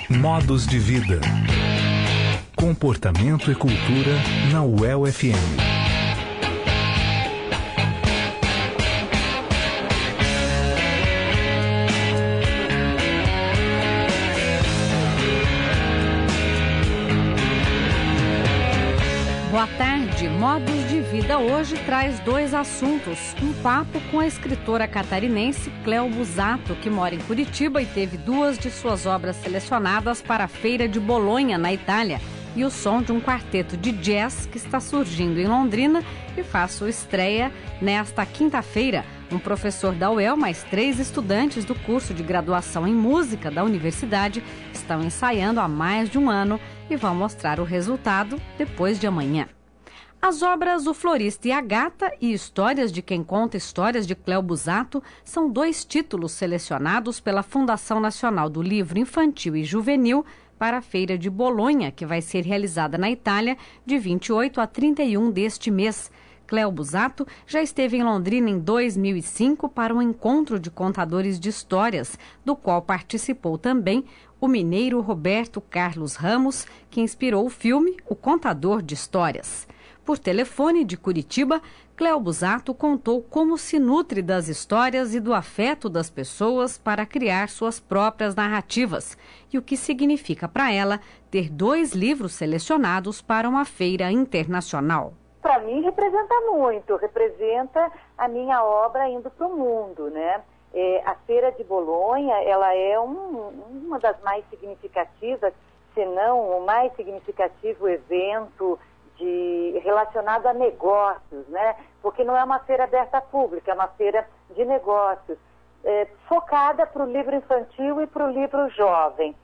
Modos de vida. Comportamento e cultura na UEL-FM. Boa tarde. Modos de Vida hoje traz dois assuntos. Um papo com a escritora catarinense Cléo Busato, que mora em Curitiba e teve duas de suas obras selecionadas para a Feira de Bolonha, na Itália. E o som de um quarteto de jazz que está surgindo em Londrina e faz sua estreia nesta quinta-feira. Um professor da UEL, mais 3 estudantes do curso de graduação em música da universidade estão ensaiando há mais de um ano e vão mostrar o resultado depois de amanhã. As obras O Florista e a Gata e Histórias de Quem Conta Histórias de Cléo Busato são 2 títulos selecionados pela Fundação Nacional do Livro Infantil e Juvenil para a Feira de Bolonha, que vai ser realizada na Itália de 28 a 31 deste mês. Cléo Busato já esteve em Londrina em 2005 para um encontro de contadores de histórias, do qual participou também o mineiro Roberto Carlos Ramos, que inspirou o filme O Contador de Histórias. Por telefone de Curitiba, Cléo Busato contou como se nutre das histórias e do afeto das pessoas para criar suas próprias narrativas e o que significa para ela ter 2 livros selecionados para uma feira internacional. Para mim representa muito, representa a minha obra indo para o mundo, né? A Feira de Bolonha, ela é uma das mais significativas, se não o mais significativo evento relacionado a negócios, né? Porque não é uma feira aberta a público, é uma feira de negócios, focada para o livro infantil e para o livro jovem.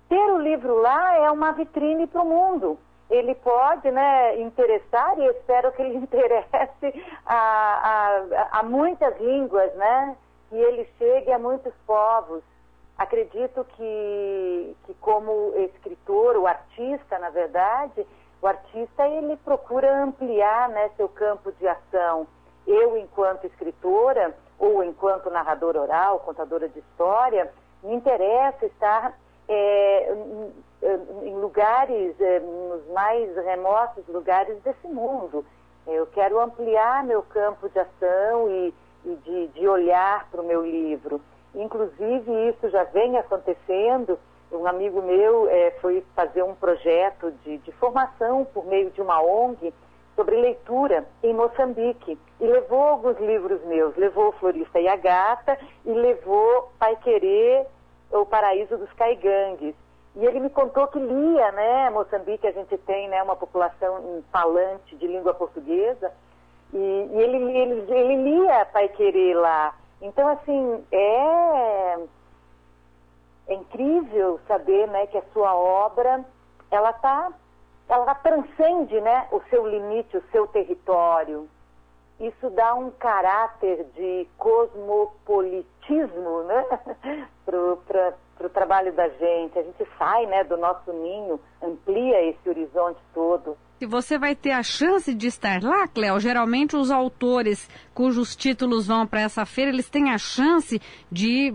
Ter o livro lá é uma vitrine para o mundo. Ele pode, né, interessar, e espero que ele interesse a muitas línguas, né? Que ele chegue a muitos povos. Acredito que como escritor, o artista, na verdade, o artista, ele procura ampliar, né, seu campo de ação. Eu, enquanto escritora, ou enquanto narradora oral, contadora de história, me interessa estar em lugares, nos mais remotos lugares desse mundo. Eu quero ampliar meu campo de ação e de olhar para o meu livro. Inclusive, isso já vem acontecendo. Um amigo meu foi fazer um projeto de formação por meio de uma ONG sobre leitura em Moçambique e levou alguns livros meus, levou O Florista e a Gata e levou Pai Querer, O Paraíso dos Caigangues. E ele me contou que lia, né? Moçambique, a gente tem, né, uma população falante de língua portuguesa, e ele lia Pai Querer lá. Então, assim, é incrível saber, né, que a sua obra, ela transcende, né, o seu limite, o seu território. Isso dá um caráter de cosmopolitismo, né, para o trabalho da gente. A gente sai, né, do nosso ninho, amplia esse horizonte todo. E você vai ter a chance de estar lá, Cléo? Geralmente os autores cujos títulos vão para essa feira, eles têm a chance de ir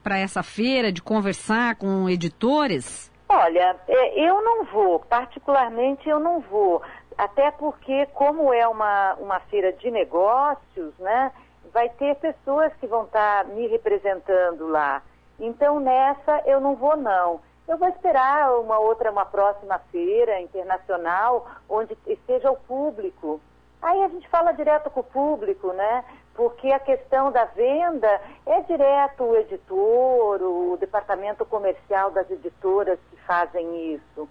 para essa feira, de conversar com editores? Olha, eu não vou, particularmente eu não vou. Até porque, como é uma feira de negócios, né, vai ter pessoas que vão estar me representando lá. Então, nessa eu não vou, não. Eu vou esperar uma próxima feira internacional, onde esteja o público. Aí a gente fala direto com o público, né? Porque a questão da venda é direto o editor, o departamento comercial das editoras que fazem isso.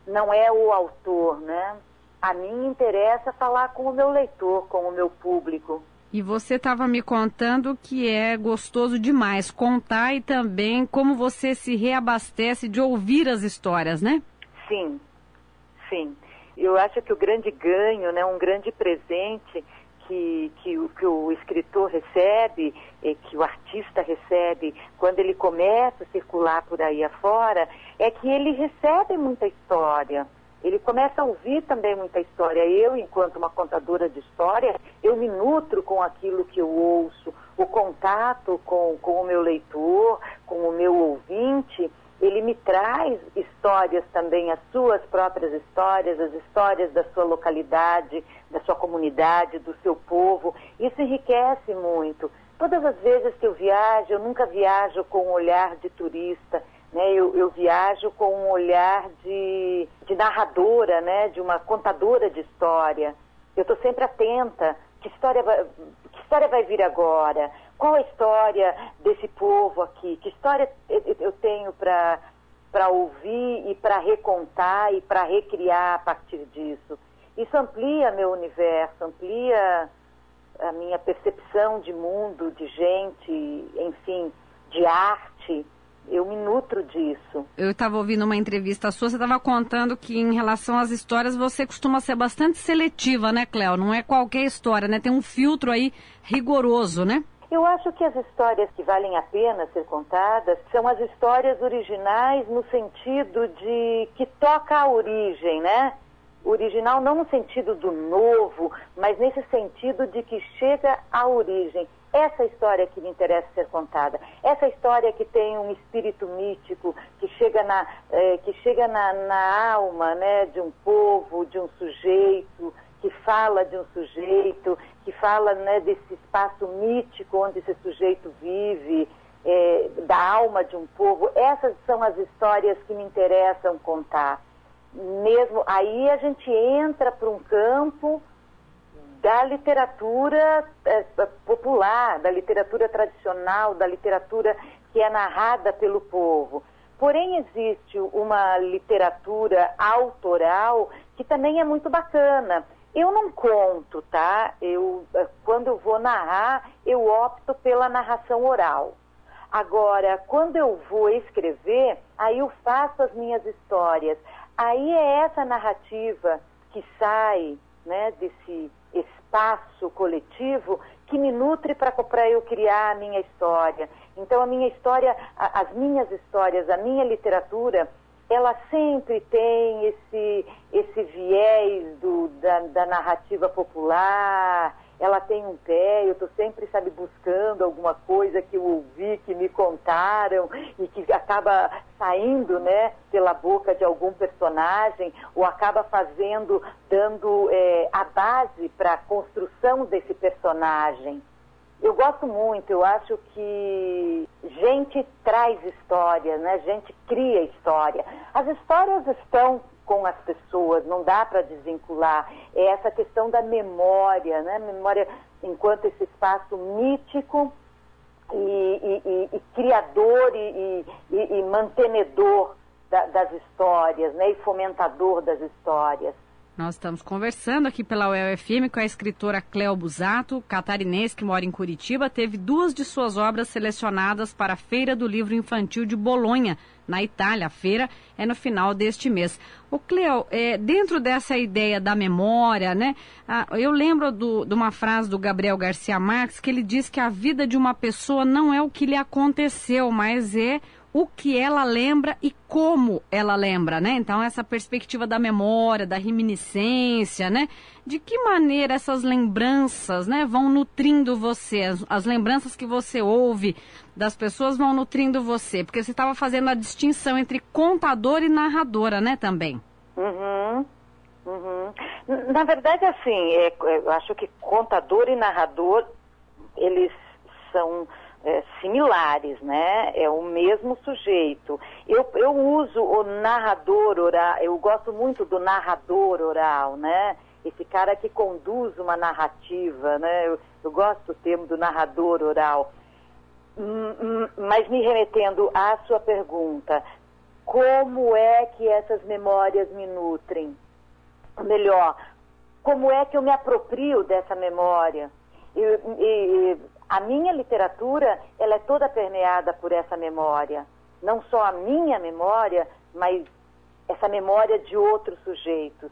Não é o autor, né? A mim interessa falar com o meu leitor, com o meu público. E você estava me contando que é gostoso demais contar e também como você se reabastece de ouvir as histórias, né? Sim, sim. Eu acho que o grande ganho, né, um grande presente que o escritor recebe, que o artista recebe, quando ele começa a circular por aí afora, é que ele recebe muita história. Ele começa a ouvir também muita história. Eu, enquanto uma contadora de história, eu me nutro com aquilo que eu ouço. O contato com o meu leitor, com o meu ouvinte, ele me traz traz histórias também, as suas próprias histórias, as histórias da sua localidade, da sua comunidade, do seu povo. Isso enriquece muito. Todas as vezes que eu viajo, eu nunca viajo com um olhar de turista, né? Eu viajo com um olhar de narradora, né? De uma contadora de história. Eu estou sempre atenta. Que história vai vir agora? Qual a história desse povo aqui? Que história eu tenho para ouvir e para recontar e para recriar a partir disso? Isso amplia meu universo, amplia a minha percepção de mundo, de gente, enfim, de arte. Eu me nutro disso. Eu estava ouvindo uma entrevista sua, você estava contando que em relação às histórias você costuma ser bastante seletiva, né, Cléo? Não é qualquer história, né? Tem um filtro aí rigoroso, né? Eu acho que as histórias que valem a pena ser contadas são as histórias originais no sentido de que toca a origem, né? Original não no sentido do novo, mas nesse sentido de que chega à origem. Essa história que me interessa ser contada, essa história que tem um espírito mítico, que chega na alma, né, de um povo, de um sujeito, que fala de um sujeito, que fala, né, desse espaço mítico onde esse sujeito vive, da alma de um povo. Essas são as histórias que me interessam contar. Mesmo aí a gente entra para um campo da literatura popular, da literatura tradicional, da literatura que é narrada pelo povo. Porém, existe uma literatura autoral que também é muito bacana. Eu não conto, tá? Quando eu vou narrar, eu opto pela narração oral. Agora, quando eu vou escrever, aí eu faço as minhas histórias. Aí é essa narrativa que sai, né, desse espaço coletivo que me nutre para eu criar a minha história. Então, a minha história, as minhas histórias, a minha literatura, ela sempre tem esse viés da narrativa popular. Ela tem um pé, eu estou sempre, sabe, buscando alguma coisa que eu ouvi, que me contaram e que acaba saindo, né, pela boca de algum personagem ou acaba dando a base para a construção desse personagem. Eu gosto muito, eu acho que gente traz história, né, gente cria história. As histórias estão com as pessoas, não dá para desvincular. É essa questão da memória, né? Memória enquanto esse espaço mítico e criador e mantenedor das histórias, né? E fomentador das histórias. Nós estamos conversando aqui pela UEL-FM com a escritora Cléo Busato, catarinense que mora em Curitiba. Teve 2 de suas obras selecionadas para a Feira do Livro Infantil de Bolonha, na Itália. A feira é no final deste mês. Ô Cléo, dentro dessa ideia da memória, né? Eu lembro de uma frase do Gabriel Garcia Marques, que ele diz que a vida de uma pessoa não é o que lhe aconteceu, mas é o que ela lembra e como ela lembra, né? Então, essa perspectiva da memória, da reminiscência, né? De que maneira essas lembranças, né, vão nutrindo você? As lembranças que você ouve das pessoas vão nutrindo você? Porque você estava fazendo a distinção entre contador e narradora, né, também? Uhum. Na verdade, assim, eu acho que contador e narrador, eles são similares, né? É o mesmo sujeito. Eu uso o narrador oral, eu gosto muito do narrador oral, né? Esse cara que conduz uma narrativa, né? Eu gosto do termo do narrador oral. Mas me remetendo à sua pergunta, como é que essas memórias me nutrem? Melhor, como é que eu me aproprio dessa memória? A minha literatura, ela é toda permeada por essa memória. Não só a minha memória, mas essa memória de outros sujeitos.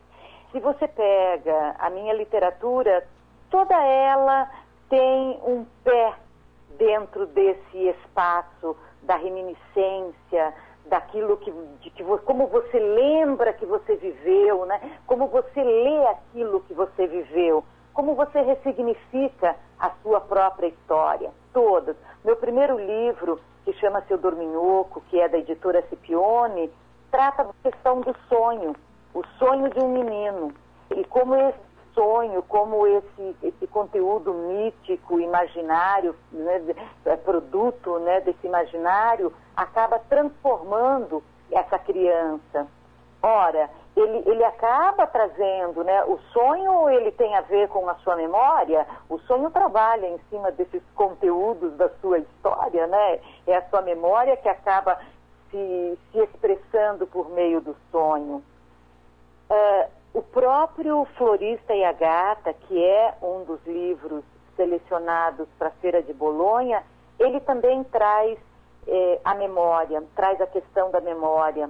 Se você pega a minha literatura, toda ela tem um pé dentro desse espaço da reminiscência, daquilo como você lembra que você viveu, né? Como você lê aquilo que você viveu. Como você ressignifica a sua própria história, todas. Meu primeiro livro que chama Seu Dorminhoco, que é da editora Scipione, trata da questão do sonho, o sonho de um menino. E como esse sonho, como esse conteúdo mítico, imaginário, né, produto, né, desse imaginário, acaba transformando essa criança. Ora, ele acaba trazendo, né, o sonho, ele tem a ver com a sua memória, o sonho trabalha em cima desses conteúdos da sua história, né, é a sua memória que acaba se expressando por meio do sonho. O próprio Florista e a Gata, que é um dos livros selecionados para a Feira de Bolonha, ele também traz a memória, traz a questão da memória.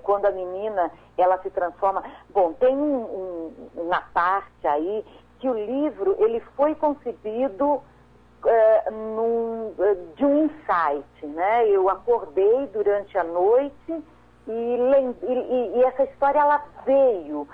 Quando a menina, ela se transforma... Bom, tem uma parte aí que o livro, ele foi concebido de um insight, né? Eu acordei durante a noite e essa história, ela veio,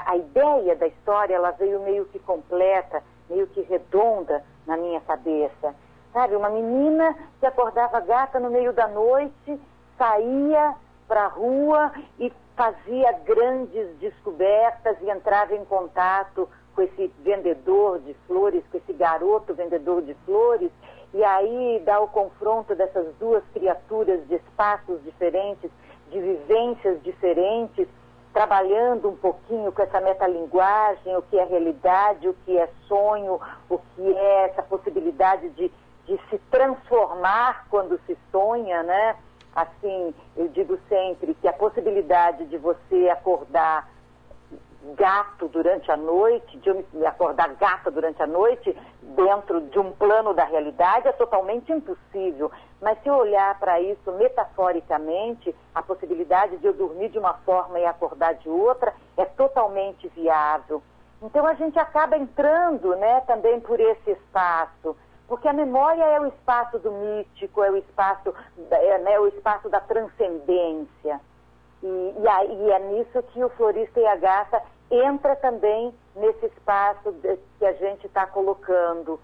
a ideia da história, ela veio meio que completa, meio que redonda na minha cabeça. Sabe, uma menina que acordava gata no meio da noite, saía para a rua e fazia grandes descobertas e entrava em contato com esse vendedor de flores, com esse garoto vendedor de flores, e aí dá o confronto dessas duas criaturas de espaços diferentes, de vivências diferentes, trabalhando um pouquinho com essa metalinguagem, o que é realidade, o que é sonho, o que é essa possibilidade de se transformar quando se sonha, né? Assim, eu digo sempre que a possibilidade de você acordar gato durante a noite, de acordar gata durante a noite, dentro de um plano da realidade, é totalmente impossível. Mas se eu olhar para isso metaforicamente, a possibilidade de eu dormir de uma forma e acordar de outra é totalmente viável. Então a gente acaba entrando, né, também por esse espaço. Porque a memória é o espaço do mítico, é o espaço da transcendência. E é nisso que o Florista e a Gata entra também nesse espaço que a gente está colocando,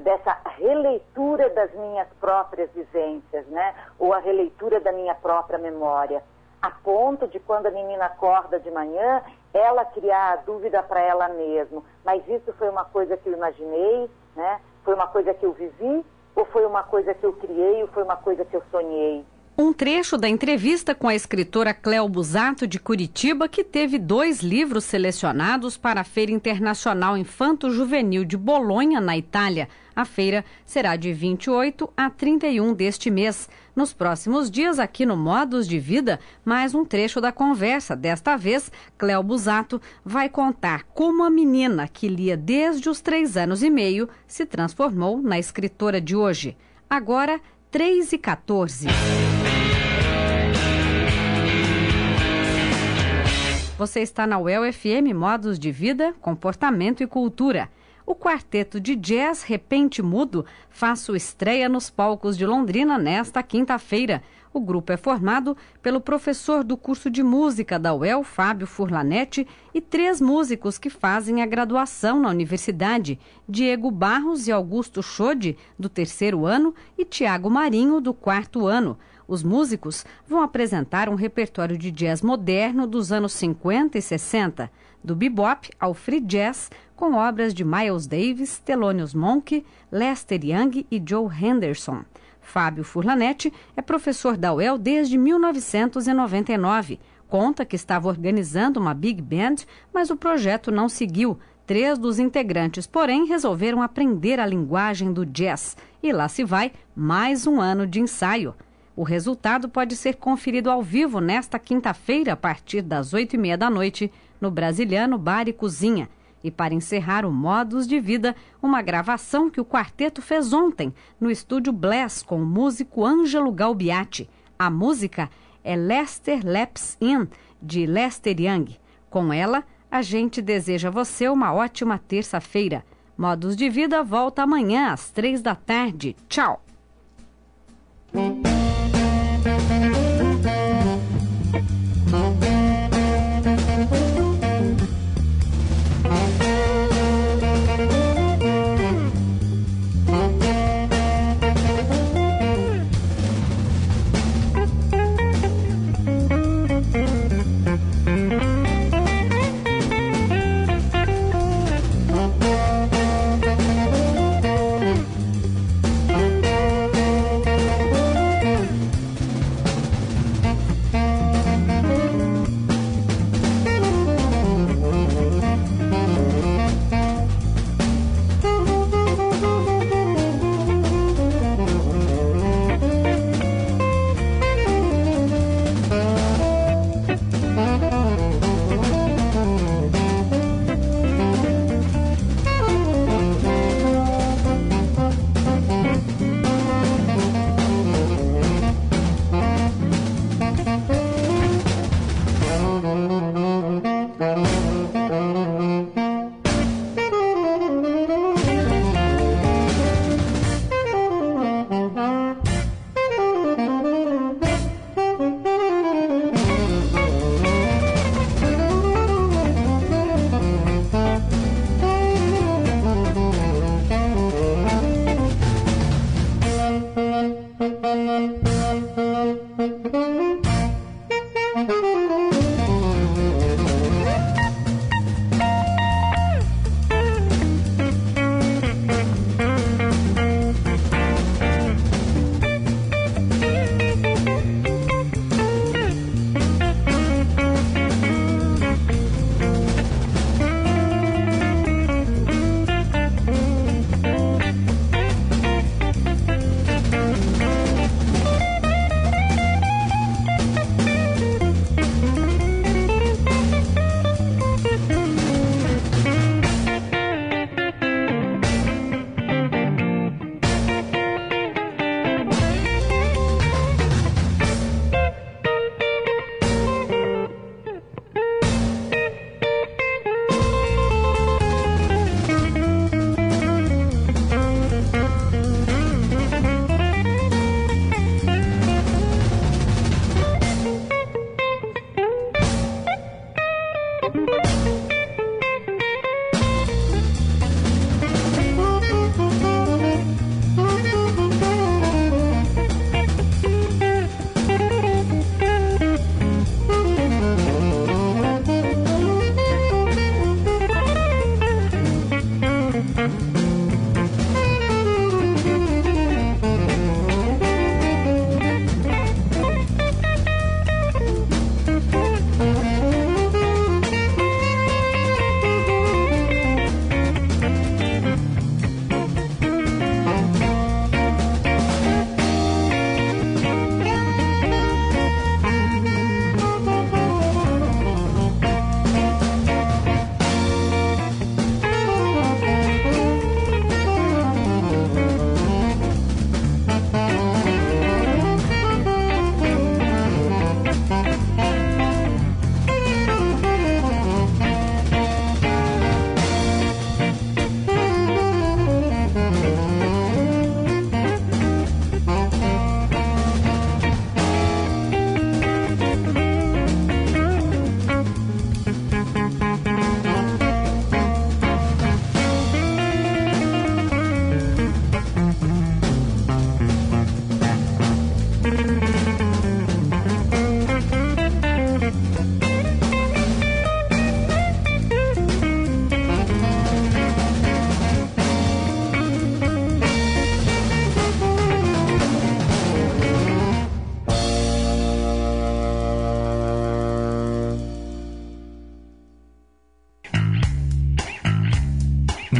dessa releitura das minhas próprias vivências, né? Ou a releitura da minha própria memória. A ponto de, quando a menina acorda de manhã, ela criar a dúvida para ela mesma. Mas isso foi uma coisa que eu imaginei, né? Foi uma coisa que eu vivi, ou foi uma coisa que eu criei, ou foi uma coisa que eu sonhei? Um trecho da entrevista com a escritora Cléo Busato, de Curitiba, que teve 2 livros selecionados para a Feira Internacional Infanto-Juvenil de Bolonha, na Itália. A feira será de 28 a 31 deste mês. Nos próximos dias, aqui no Modos de Vida, mais um trecho da conversa. Desta vez, Cléo Busato vai contar como a menina, que lia desde os 3 anos e meio, se transformou na escritora de hoje. Agora, 3h14. Você está na UEL FM, Modos de Vida, Comportamento e Cultura. O quarteto de jazz Repente Mudo faz sua estreia nos palcos de Londrina nesta quinta-feira. O grupo é formado pelo professor do curso de música da UEL, Fábio Furlanetti, e 3 músicos que fazem a graduação na universidade, Diego Barros e Augusto Schode, do 3º ano, e Tiago Marinho, do 4º ano. Os músicos vão apresentar um repertório de jazz moderno dos anos 50 e 60, do bebop ao free jazz, com obras de Miles Davis, Thelonious Monk, Lester Young e Joe Henderson. Fábio Furlanetti é professor da UEL desde 1999. Conta que estava organizando uma big band, mas o projeto não seguiu. 3 dos integrantes, porém, resolveram aprender a linguagem do jazz. E lá se vai mais um ano de ensaio. O resultado pode ser conferido ao vivo nesta quinta-feira, a partir das 8h30 da noite, no Brasiliano Bar e Cozinha. E para encerrar o Modos de Vida, uma gravação que o quarteto fez ontem, no estúdio Bless, com o músico Ângelo Galbiati. A música é Lester Laps In, de Lester Young. Com ela, a gente deseja a você uma ótima terça-feira. Modos de Vida volta amanhã às 3 da tarde. Tchau!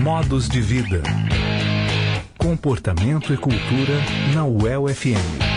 Modos de vida. Comportamento e cultura na UEL FM.